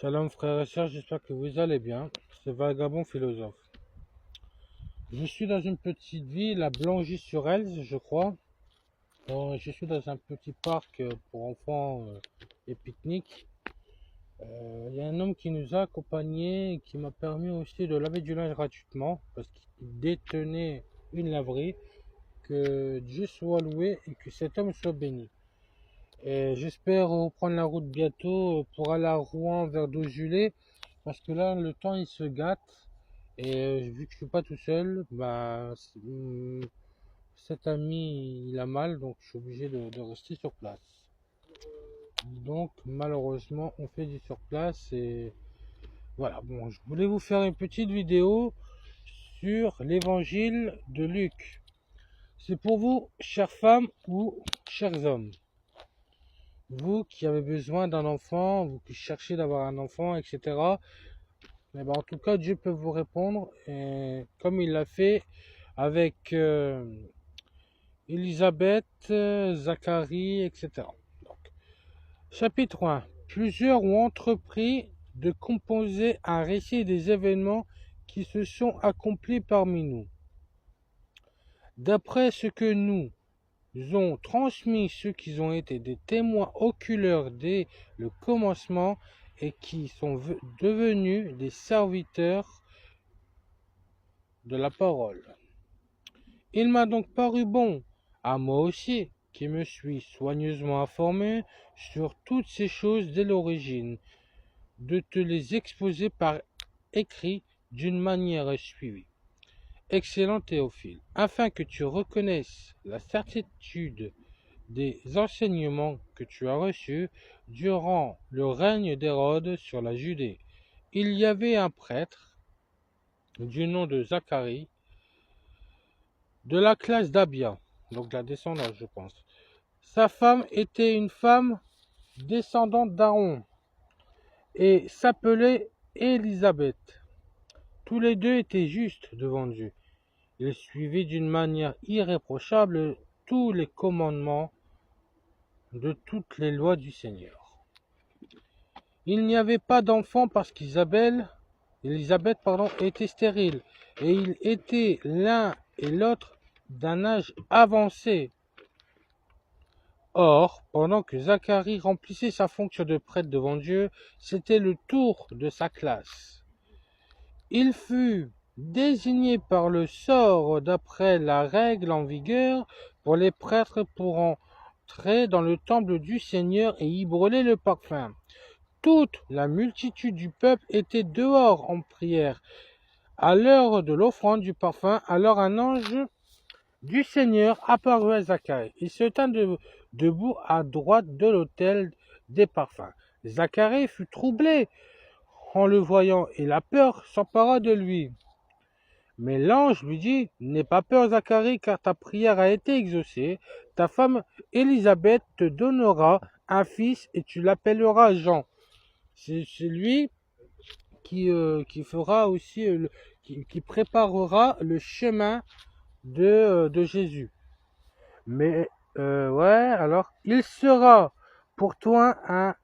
Shalom frères et sœurs, j'espère que vous allez bien. C'est Vagabond Philosophe. Je suis dans une petite ville à Blangy-sur-Elze, je crois. Je suis dans un petit parc pour enfants et pique-nique. Il y a un homme qui nous a accompagnés et qui m'a permis aussi de laver du linge gratuitement parce qu'il détenait une laverie. Que Dieu soit loué et que cet homme soit béni. Et j'espère reprendre la route bientôt pour aller à Rouen vers Dojulé. Parce que là, le temps, il se gâte. Et vu que je suis pas tout seul, cet ami, il a mal, donc je suis obligé de rester sur place. Donc, malheureusement, on fait du sur place. Et voilà, bon, je voulais vous faire une petite vidéo sur l'évangile de Luc. C'est pour vous, chères femmes ou chers hommes. Vous qui avez besoin d'un enfant, vous qui cherchez d'avoir un enfant, etc. Mais en tout cas, Dieu peut vous répondre, et comme il l'a fait avec Élisabeth, Zacharie, etc. Donc, chapitre 1. Plusieurs ont entrepris de composer un récit des événements qui se sont accomplis parmi nous. D'après ce que nous ont transmis ceux qui ont été des témoins oculaires dès le commencement et qui sont devenus des serviteurs de la parole. Il m'a donc paru bon, à moi aussi, qui me suis soigneusement informé sur toutes ces choses dès l'origine, de te les exposer par écrit d'une manière suivie. Excellent Théophile, afin que tu reconnaisses la certitude des enseignements que tu as reçus durant le règne d'Hérode sur la Judée. Il y avait un prêtre du nom de Zacharie, de la classe d'Abia, donc la descendance je pense. Sa femme était une femme descendante d'Aaron et s'appelait Élisabeth. Tous les deux étaient justes devant Dieu. Ils suivaient d'une manière irréprochable tous les commandements de toutes les lois du Seigneur. Il n'y avait pas d'enfant parce qu'Élisabeth était stérile, et ils étaient l'un et l'autre d'un âge avancé. Or, pendant que Zacharie remplissait sa fonction de prêtre devant Dieu, c'était le tour de sa classe. Il fut désigné par le sort d'après la règle en vigueur pour les prêtres pour entrer dans le temple du Seigneur et y brûler le parfum. Toute la multitude du peuple était dehors en prière. À l'heure de l'offrande du parfum, alors un ange du Seigneur apparut à Zacharie. Il se tint debout à droite de l'autel des parfums. Zacharie fut troublé en le voyant et la peur s'empara de lui. Mais l'ange lui dit, n'aie pas peur Zacharie, car ta prière a été exaucée. Ta femme Élisabeth te donnera un fils et tu l'appelleras Jean. C'est lui qui fera aussi, qui préparera le chemin de Jésus. Mais ouais, alors il sera pour toi un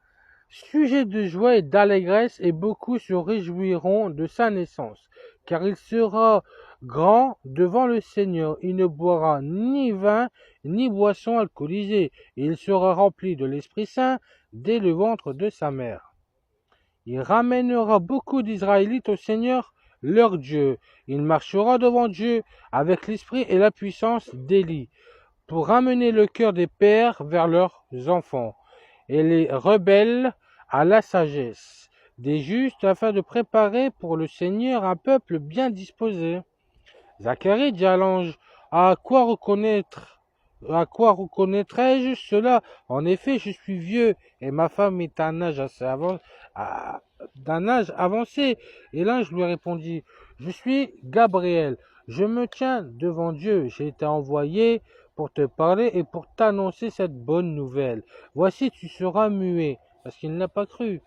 sujet de joie et d'allégresse, et beaucoup se réjouiront de sa naissance, car il sera grand devant le Seigneur. Il ne boira ni vin ni boisson alcoolisée, et il sera rempli de l'Esprit Saint dès le ventre de sa mère. Il ramènera beaucoup d'Israélites au Seigneur leur Dieu. Il marchera devant Dieu avec l'esprit et la puissance d'Élie, pour ramener le cœur des pères vers leurs enfants, et les rebelles à la sagesse, des justes afin de préparer pour le Seigneur un peuple bien disposé. Zacharie dit à l'ange, à quoi reconnaîtrai-je cela? En effet, je suis vieux et ma femme est d'un âge avancé. Et l'ange lui répondit, je suis Gabriel, je me tiens devant Dieu, j'ai été envoyé pour te parler et pour t'annoncer cette bonne nouvelle. Voici, tu seras muet, parce qu'il n'a pas cru.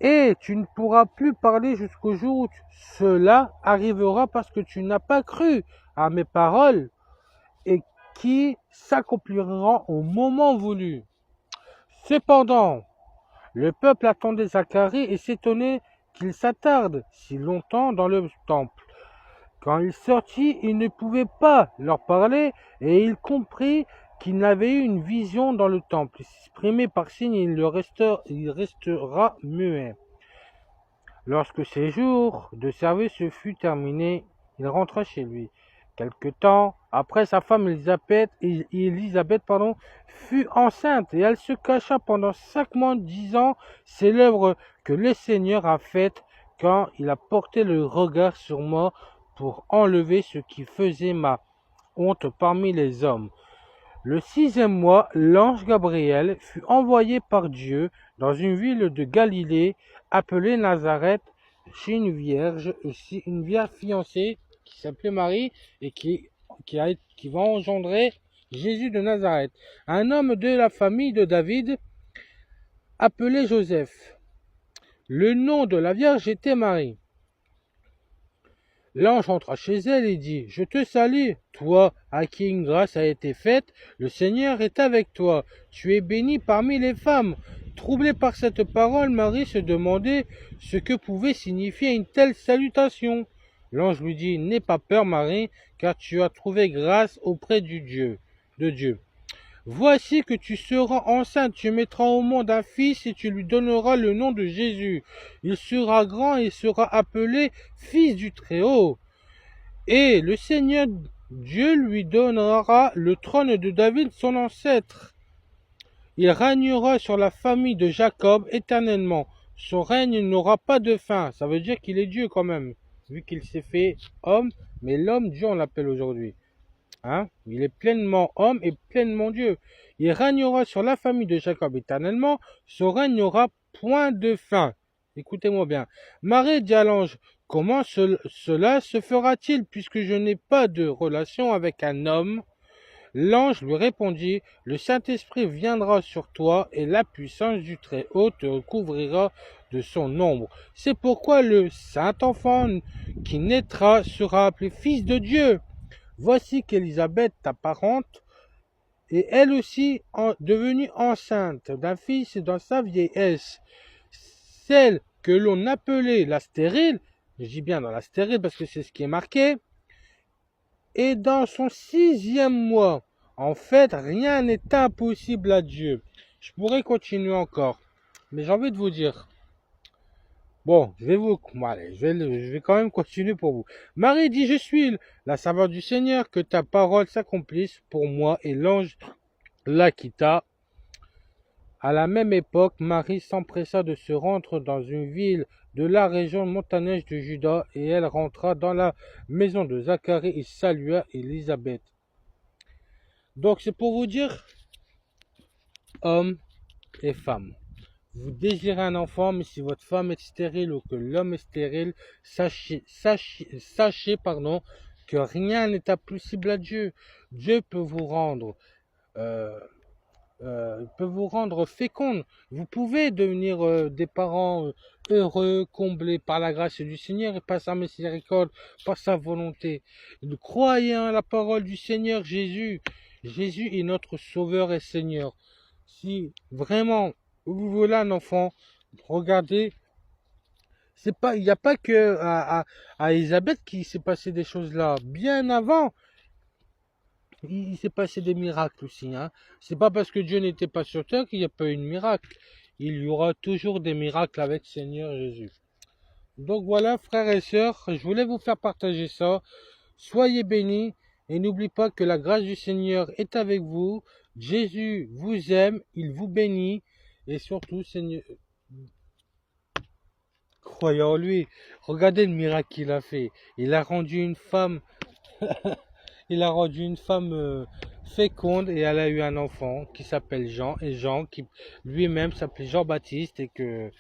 Et tu ne pourras plus parler jusqu'au jour où cela arrivera, parce que tu n'as pas cru à mes paroles et qui s'accompliront au moment voulu. Cependant, Le peuple attendait Zacharie et s'étonnait qu'il s'attarde si longtemps dans le temple. Quand il sortit, il ne pouvait pas leur parler et il comprit qu'il avait eu une vision dans le temple. Exprimé par signe, il restera muet. Lorsque ses jours de service fut terminé, il rentra chez lui. Quelque temps après, sa femme Élisabeth fut enceinte et elle se cacha pendant 5 mois, disant: c'est l'œuvre que le Seigneur a faite quand il a porté le regard sur moi pour enlever ce qui faisait ma honte parmi les hommes. Le 6e mois, l'ange Gabriel fut envoyé par Dieu dans une ville de Galilée appelée Nazareth, chez une vierge fiancée qui s'appelait Marie et qui va engendrer Jésus de Nazareth, un homme de la famille de David appelé Joseph. Le nom de la vierge était Marie. L'ange entra chez elle et dit: je te salue, toi à qui une grâce a été faite, le Seigneur est avec toi, tu es bénie parmi les femmes. Troublée par cette parole, Marie se demandait ce que pouvait signifier une telle salutation. L'ange lui dit: n'aie pas peur, Marie, car tu as trouvé grâce auprès de Dieu. Voici que tu seras enceinte, tu mettras au monde un fils et tu lui donneras le nom de Jésus. Il sera grand et sera appelé Fils du Très-Haut. Et le Seigneur Dieu lui donnera le trône de David, son ancêtre. Il régnera sur la famille de Jacob éternellement. Son règne n'aura pas de fin. Ça veut dire qu'il est Dieu quand même, vu qu'il s'est fait homme, mais l'homme Dieu on l'appelle aujourd'hui. Il est pleinement homme et pleinement Dieu. Il régnera sur la famille de Jacob éternellement. Son règne n'aura point de fin. Écoutez-moi bien. Marie dit à l'ange: comment cela se fera-t-il puisque je n'ai pas de relation avec un homme? L'ange lui répondit: le Saint-Esprit viendra sur toi et la puissance du Très-Haut te recouvrira de son ombre. C'est pourquoi le Saint-Enfant qui naîtra sera appelé Fils de Dieu. Voici qu'Élisabeth, ta parente, est elle aussi devenue enceinte d'un fils dans sa vieillesse. Celle que l'on appelait la stérile, je dis bien dans la stérile parce que c'est ce qui est marqué, est dans son 6e mois. En fait, rien n'est impossible à Dieu. Je pourrais continuer encore, mais j'ai envie de vous dire. Bon, je vais quand même continuer pour vous. Marie dit: je suis la servante du Seigneur, que ta parole s'accomplisse pour moi. Et l'ange la quitta. À la même époque, Marie s'empressa de se rendre dans une ville de la région montagneuse de Juda, et elle rentra dans la maison de Zacharie et salua Élisabeth. Donc c'est pour vous dire, hommes et femmes. Vous désirez un enfant, mais si votre femme est stérile ou que l'homme est stérile, sachez que rien n'est impossible à Dieu. Dieu peut vous rendre féconde. Vous pouvez devenir des parents heureux, comblés par la grâce du Seigneur et par sa miséricorde, par sa volonté. Croyez en la parole du Seigneur Jésus. Jésus est notre Sauveur et Seigneur. Si vraiment vous voulez un enfant, regardez, il n'y a pas que à Élisabeth qui s'est passé des choses là. Bien avant, il s'est passé des miracles aussi. C'est pas parce que Dieu n'était pas sur terre qu'il n'y a pas eu de miracle. Il y aura toujours des miracles avec Seigneur Jésus. Donc voilà, frères et sœurs, je voulais vous faire partager ça. Soyez bénis et n'oubliez pas que la grâce du Seigneur est avec vous. Jésus vous aime, il vous bénit et surtout, Seigneur, croyez en lui. Regardez le miracle qu'il a fait. Il a rendu une femme féconde et elle a eu un enfant qui s'appelle Jean, et Jean qui lui-même s'appelait Jean-Baptiste, et que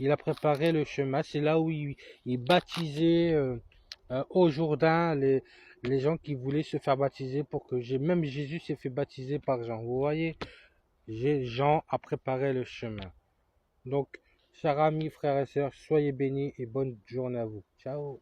il a préparé le chemin. C'est là où il baptisait au Jourdain les gens qui voulaient se faire baptiser, pour que même Jésus s'est fait baptiser par Jean. Vous voyez, Jean a préparé le chemin. Donc, chers amis, frères et sœurs, soyez bénis et bonne journée à vous. Ciao.